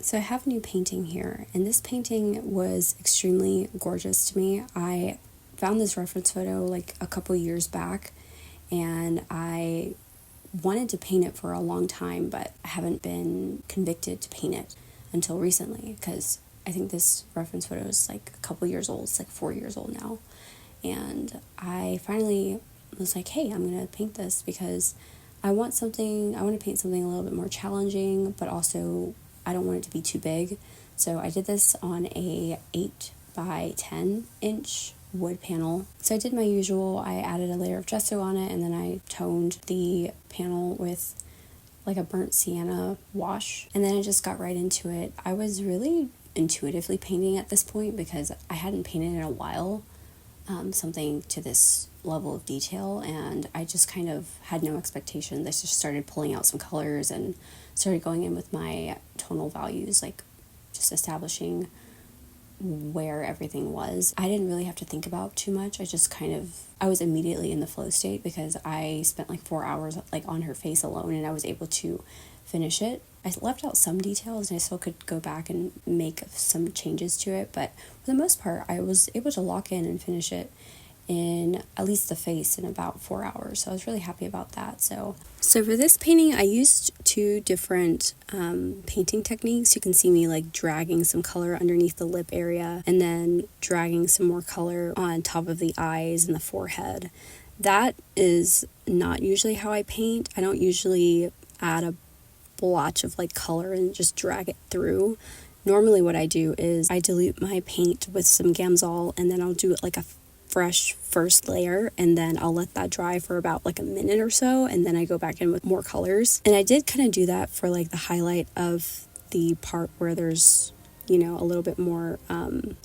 So I have a new painting here, and this painting was extremely gorgeous to me. I found this reference photo like a couple years back, and I wanted to paint it for a long time, but I haven't been convicted to paint it until recently, because I think this reference photo is like a couple years old. It's like 4 years old now. And I finally was like, hey, I'm going to paint this because I want to paint something a little bit more challenging, but also I don't want it to be too big. So I did this on a 8 by 10 inch wood panel. So I did my usual. I added a layer of gesso on it, and then I toned the panel with like a burnt sienna wash, and then I just got right into it. I was really intuitively painting at this point because I hadn't painted in a while, something to this level of detail, and I just kind of had no expectations. I just started pulling out some colors and started going in with my tonal values, like just establishing where everything was. I didn't really have to think about too much. I was immediately in the flow state because I spent like 4 hours like on her face alone, and I was able to finish it. I left out some details and I still could go back and make some changes to it, but for the most part I was able to lock in and finish it in at least the face in about 4 hours. So I was really happy about that. So for this painting, I used 2 different painting techniques. You can see me like dragging some color underneath the lip area and then dragging some more color on top of the eyes and the forehead. That is not usually how I paint. I don't usually add a blotch of like color and just drag it through. Normally what I do is I dilute my paint with some Gamsol, and then I'll do it like a fresh first layer, and then I'll let that dry for about like a minute or so, and then I go back in with more colors. And I did kind of do that for like the highlight of the part where there's, you know, a little bit more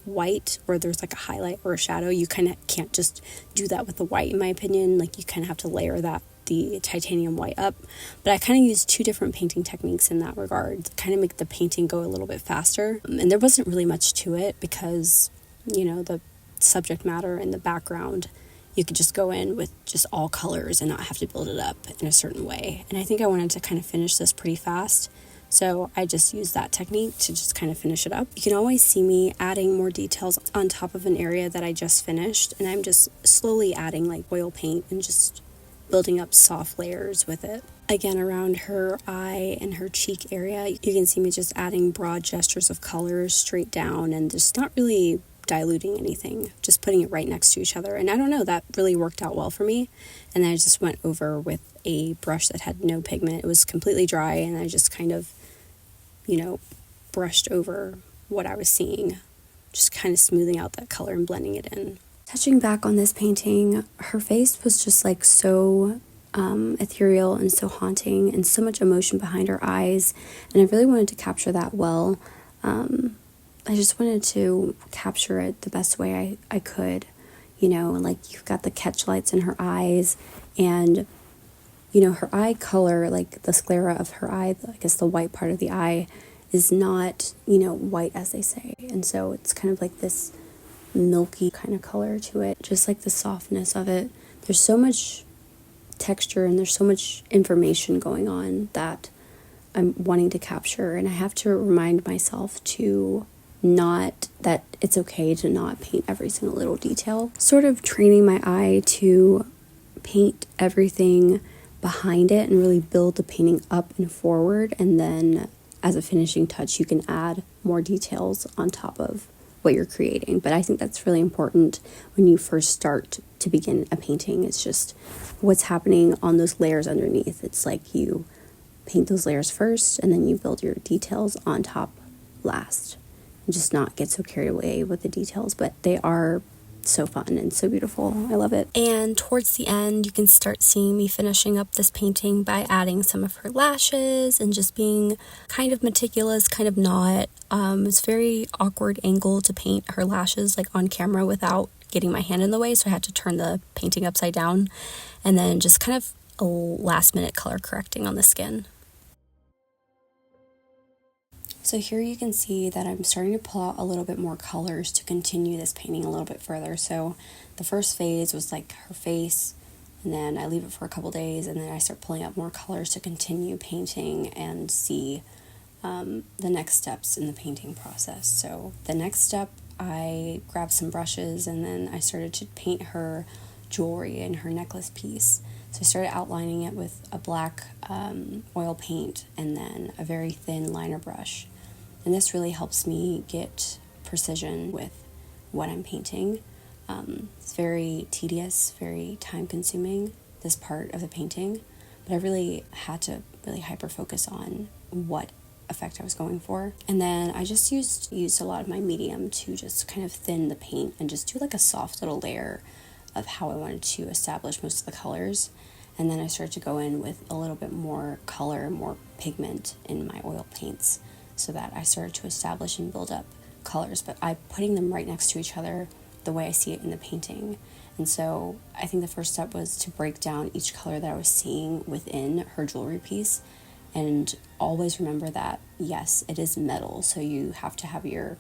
white, or there's like a highlight or a shadow. You kind of can't just do that with the white, in my opinion. Like you kind of have to layer the titanium white up. But I kind of used 2 different painting techniques in that regard to kind of make the painting go a little bit faster. And there wasn't really much to it because, you know, the subject matter and the background, you could just go in with just all colors and not have to build it up in a certain way. And I think I wanted to kind of finish this pretty fast, so I just used that technique to just kind of finish it up. You can always see me adding more details on top of an area that I just finished, and I'm just slowly adding like oil paint and just building up soft layers with it. Again, around her eye and her cheek area, you can see me just adding broad gestures of colors straight down and just not really diluting anything, just putting it right next to each other. And I don't know, that really worked out well for me. And then I just went over with a brush that had no pigment. It was completely dry, and I just kind of, you know, brushed over what I was seeing, just kind of smoothing out that color and blending it in. Touching back on this painting, her face was just like so ethereal and so haunting, and so much emotion behind her eyes, and I really wanted to capture that well. I just wanted to capture it the best way I could, you know, like you've got the catch lights in her eyes, and, you know, her eye color, like the sclera of her eye, I guess the white part of the eye is not, you know, white as they say. And so it's kind of like this milky kind of color to it, just like the softness of it. There's so much texture and there's so much information going on that I'm wanting to capture, and I have to remind myself to that it's okay to not paint every single little detail. Sort of training my eye to paint everything behind it and really build the painting up and forward, and then as a finishing touch you can add more details on top of what you're creating. But I think that's really important when you first start to begin a painting. It's just what's happening on those layers underneath. It's like you paint those layers first and then you build your details on top last. And just not get so carried away with the details, but they are so fun and so beautiful. I love it. And towards the end, you can start seeing me finishing up this painting by adding some of her lashes and just being kind of meticulous, kind of not. It's very awkward angle to paint her lashes like on camera without getting my hand in the way, so I had to turn the painting upside down, and then just kind of a last minute color correcting on the skin. So here you can see that I'm starting to pull out a little bit more colors to continue this painting a little bit further. So the first phase was like her face, and then I leave it for a couple days, and then I start pulling out more colors to continue painting and see the next steps in the painting process. So the next step, I grabbed some brushes and then I started to paint her jewelry and her necklace piece. So I started outlining it with a black oil paint and then a very thin liner brush. And this really helps me get precision with what I'm painting. It's very tedious, very time consuming, this part of the painting, but I really had to really hyper focus on what effect I was going for. And then I just used a lot of my medium to just kind of thin the paint and just do like a soft little layer of how I wanted to establish most of the colors. And then I started to go in with a little bit more color, more pigment in my oil paints, so that I started to establish and build up colors, but I putting them right next to each other the way I see it in the painting. And so I think the first step was to break down each color that I was seeing within her jewelry piece, and always remember that, yes, it is metal, so you have to have your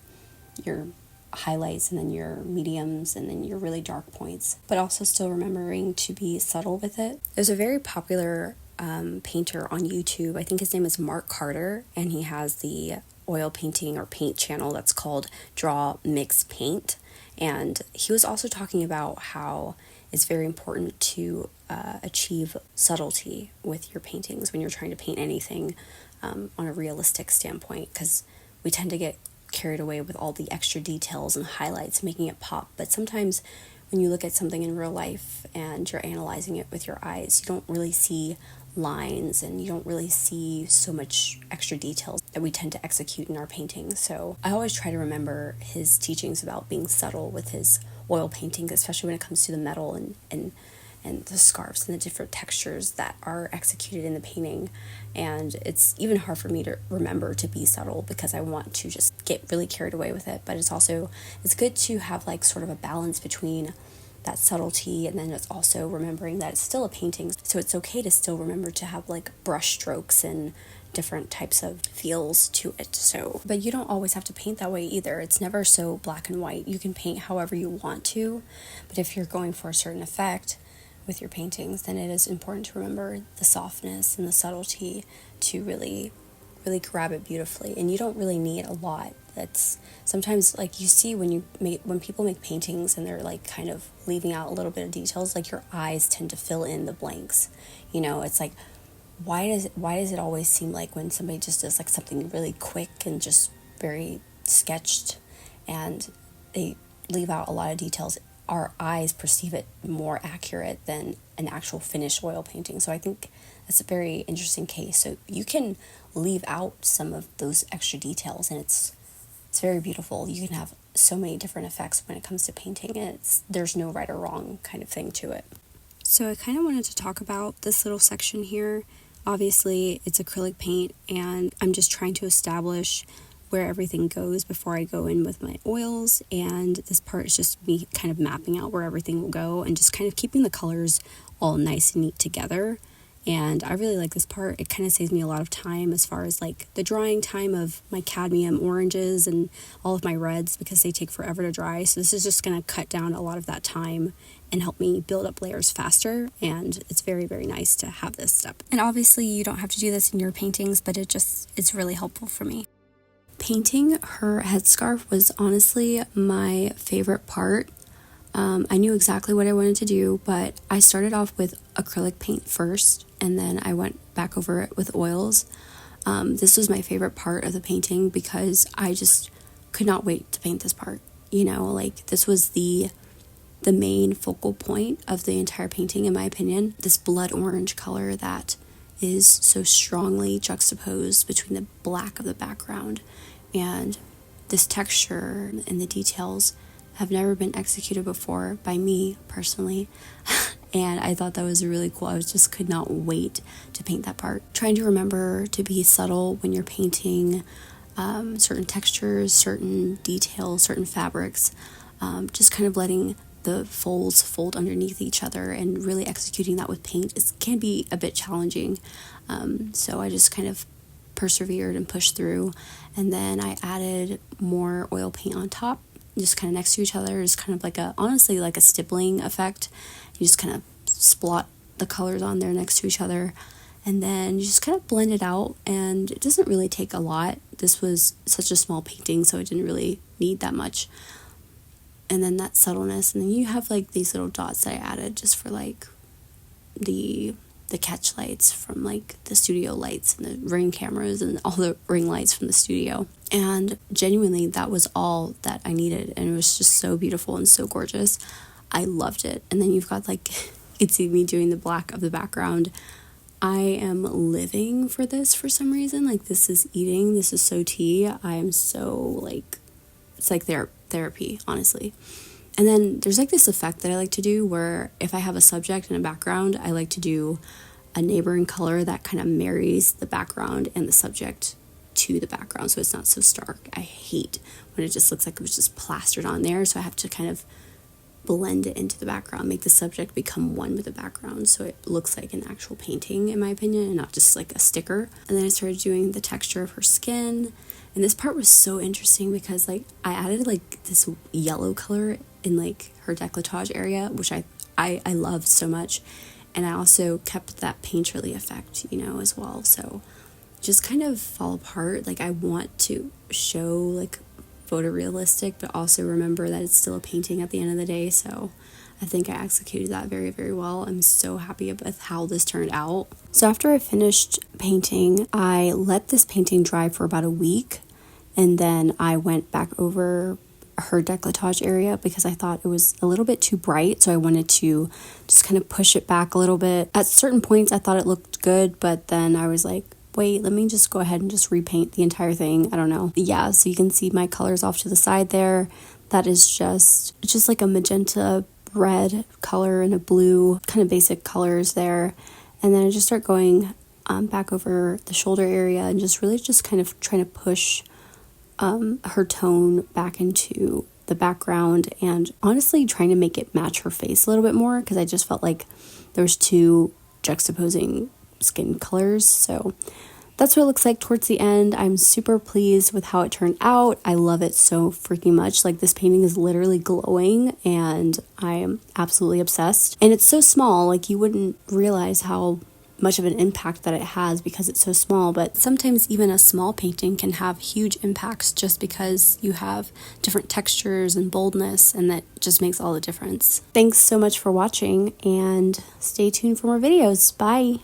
highlights and then your mediums and then your really dark points, but also still remembering to be subtle with it. There's a very popular painter on YouTube. I think his name is Mark Carter, and he has the oil painting or paint channel that's called Draw Mix Paint. And he was also talking about how it's very important to achieve subtlety with your paintings when you're trying to paint anything on a realistic standpoint, because we tend to get carried away with all the extra details and highlights making it pop. But sometimes when you look at something in real life and you're analyzing it with your eyes, you don't really see lines and you don't really see so much extra details that we tend to execute in our paintings. So I always try to remember his teachings about being subtle with his oil paintings, especially when it comes to the metal and the scarves and the different textures that are executed in the painting. And it's even hard for me to remember to be subtle because I want to just get really carried away with it. But it's good to have like sort of a balance between that subtlety, and then it's also remembering that it's still a painting, so it's okay to still remember to have like brush strokes and different types of feels to it. So, but you don't always have to paint that way either. It's never so black and white. You can paint however you want to, but if you're going for a certain effect with your paintings, then it is important to remember the softness and the subtlety to really grab it beautifully. And you don't really need a lot. That's sometimes, like, you see when people make paintings and they're like kind of leaving out a little bit of details, like your eyes tend to fill in the blanks. You know, it's like, why does it always seem like when somebody just does like something really quick and just very sketched and they leave out a lot of details, our eyes perceive it more accurate than an actual finished oil painting. So I think that's a very interesting case. So you can leave out some of those extra details, and it's very beautiful. You can have so many different effects when it comes to painting, and there's no right or wrong kind of thing to it. So I kind of wanted to talk about this little section here. Obviously, it's acrylic paint, and I'm just trying to establish where everything goes before I go in with my oils, and this part is just me kind of mapping out where everything will go and just kind of keeping the colors all nice and neat together. And I really like this part. It kind of saves me a lot of time as far as like the drying time of my cadmium oranges and all of my reds, because they take forever to dry. So this is just going to cut down a lot of that time and help me build up layers faster. And it's very, very nice to have this step. And obviously you don't have to do this in your paintings, but it's really helpful for me. Painting her headscarf was honestly my favorite part. I knew exactly what I wanted to do, but I started off with acrylic paint first, and then I went back over it with oils. This was my favorite part of the painting because I just could not wait to paint this part. You know, like, this was the main focal point of the entire painting, in my opinion. This blood orange color that is so strongly juxtaposed between the black of the background, and this texture and the details have never been executed before by me personally. And I thought that was really cool. I just could not wait to paint that part. Trying to remember to be subtle when you're painting certain textures, certain details, certain fabrics, just kind of letting the folds fold underneath each other and really executing that with paint can be a bit challenging. So I just kind of persevered and pushed through, and then I added more oil paint on top, just kind of next to each other, just kind of like honestly like a stippling effect. You just kind of splot the colors on there next to each other, and then you just kind of blend it out, and it doesn't really take a lot. This was such a small painting, so it didn't really need that much. And then that subtleness, and then you have like these little dots that I added just for like the catch lights from like the studio lights and the ring cameras and all the ring lights from the studio. And genuinely, that was all that I needed, and it was just so beautiful and so gorgeous. I loved it. And then you've got like, you can see me doing the black of the background. I am living for this for some reason. Like, this is eating, this is so tea. I am so like, it's like therapy, honestly. And then there's like this effect that I like to do where if I have a subject and a background, I like to do a neighboring color that kind of marries the background and the subject to the background, so it's not so stark. I hate when it just looks like it was just plastered on there, so I have to kind of blend it into the background, make the subject become one with the background, so it looks like an actual painting, in my opinion, and not just like a sticker. And then I started doing the texture of her skin, and this part was so interesting because like I added like this yellow color in like her décolletage area, which I loved so much, and I also kept that painterly effect, as well. So just kind of fall apart. Like, I want to show like photorealistic, but also remember that it's still a painting at the end of the day. So I think I executed that very, very well. I'm so happy with how this turned out. So after I finished painting, I let this painting dry for about a week, and then I went back over her décolletage area because I thought it was a little bit too bright, so I wanted to just kind of push it back a little bit. At certain points I thought it looked good, but then I was like, wait, let me just go ahead and just repaint the entire thing. I don't know. Yeah, so you can see my colors off to the side there. That is just like a magenta red color and a blue, kind of basic colors there. And then I just start going back over the shoulder area and just really just kind of trying to push her tone back into the background, and honestly trying to make it match her face a little bit more, because I just felt like there was two juxtaposing skin colors. So that's what it looks like towards the end. I'm super pleased with how it turned out. I love it so freaking much. Like, this painting is literally glowing, and I am absolutely obsessed. And it's so small, like you wouldn't realize how much of an impact that it has because it's so small, but sometimes even a small painting can have huge impacts just because you have different textures and boldness, and that just makes all the difference. Thanks so much for watching, and stay tuned for more videos. Bye!